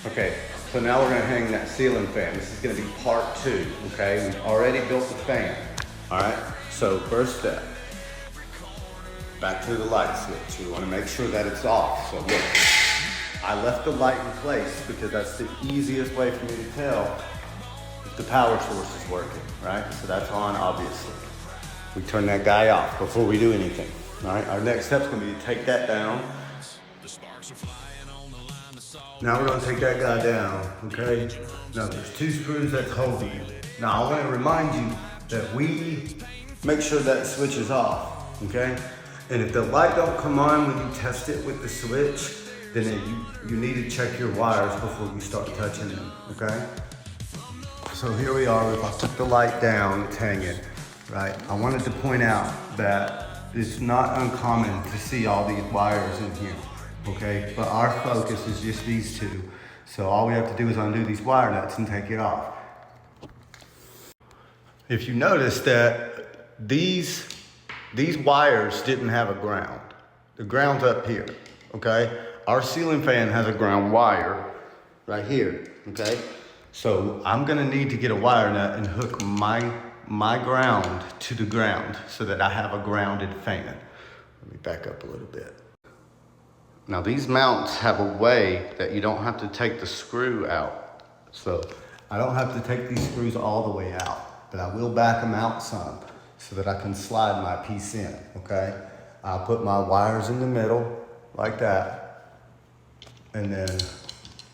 Okay, so now we're gonna hang that ceiling fan. This is gonna be part 2, okay? We've already built the fan, all right? So first step, back to the light switch. We wanna make sure that it's off. So look, I left the light in place because that's the easiest way for me to tell if the power source is working, right? So that's on, obviously. We turn that guy off before we do anything, all right? Our next step's gonna be to take that down. Now we're gonna take that guy down, okay? Now there's 2 screws that's holding it. Now I wanna remind you that we make sure that switch is off, okay? And if the light don't come on when you test it with the switch, then you need to check your wires before you start touching them, okay? So here we are, if I took the light down, it's hanging, right? I wanted to point out that it's not uncommon to see all these wires in here. Okay, but our focus is just these 2. So all we have to do is undo these wire nuts and take it off. If you notice that these wires didn't have a ground. The ground's up here, okay? Our ceiling fan has a ground wire right here, okay? So I'm gonna need to get a wire nut and hook my ground to the ground so that I have a grounded fan. Let me back up a little bit. Now these mounts have a way that you don't have to take the screw out. So I don't have to take these screws all the way out, but I will back them out some so that I can slide my piece in, okay? I'll put my wires in the middle like that, and then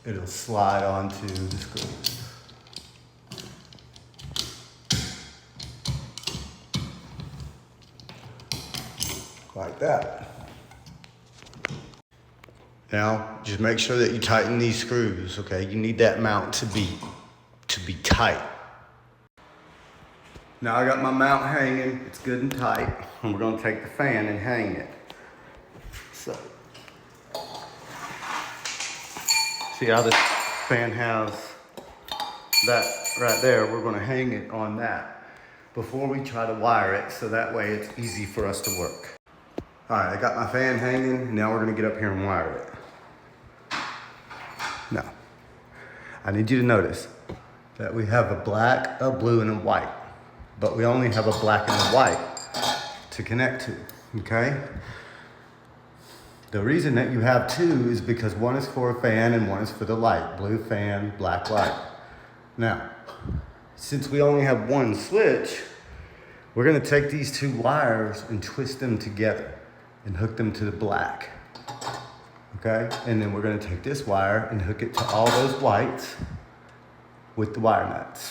it'll slide onto the screws. Like that. Now, just make sure that you tighten these screws, okay? You need that mount to be tight. Now I got my mount hanging, it's good and tight, and we're gonna take the fan and hang it. So, see how this fan has that right there? We're gonna hang it on that before we try to wire it, so that way it's easy for us to work. All right, I got my fan hanging, now we're gonna get up here and wire it. Now, I need you to notice that we have a black, a blue, and a white, but we only have a black and a white to connect to, okay? The reason that you have 2 is because one is for a fan and one is for the light. Blue fan, black light. Now, since we only have one switch, we're gonna take these 2 wires and twist them together and hook them to the black. Okay, and then we're gonna take this wire and hook it to all those whites with the wire nuts.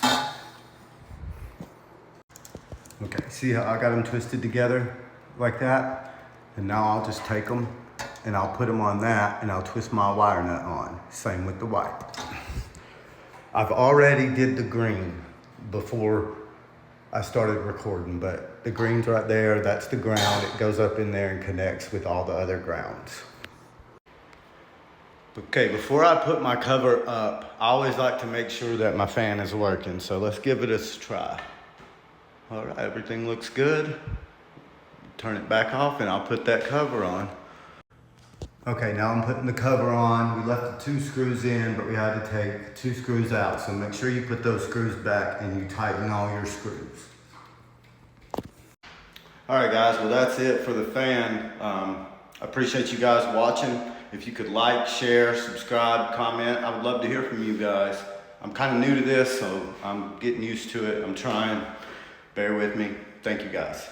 Okay, see how I got them twisted together like that? And now I'll just take them and I'll put them on that and I'll twist my wire nut on. Same with the white. I've already did the green before I started recording, but the green's right there, that's the ground. It goes up in there and connects with all the other grounds. Okay, before I put my cover up, I always like to make sure that my fan is working. So let's give it a try. All right, everything looks good. Turn it back off and I'll put that cover on. Okay, now I'm putting the cover on. We left the 2 screws in, but we had to take 2 screws out. So make sure you put those screws back and you tighten all your screws. All right, guys, well, that's it for the fan. I appreciate you guys watching. If you could like, share, subscribe, comment, I would love to hear from you guys. I'm kind of new to this, so I'm getting used to it. I'm trying. Bear with me. Thank you, guys.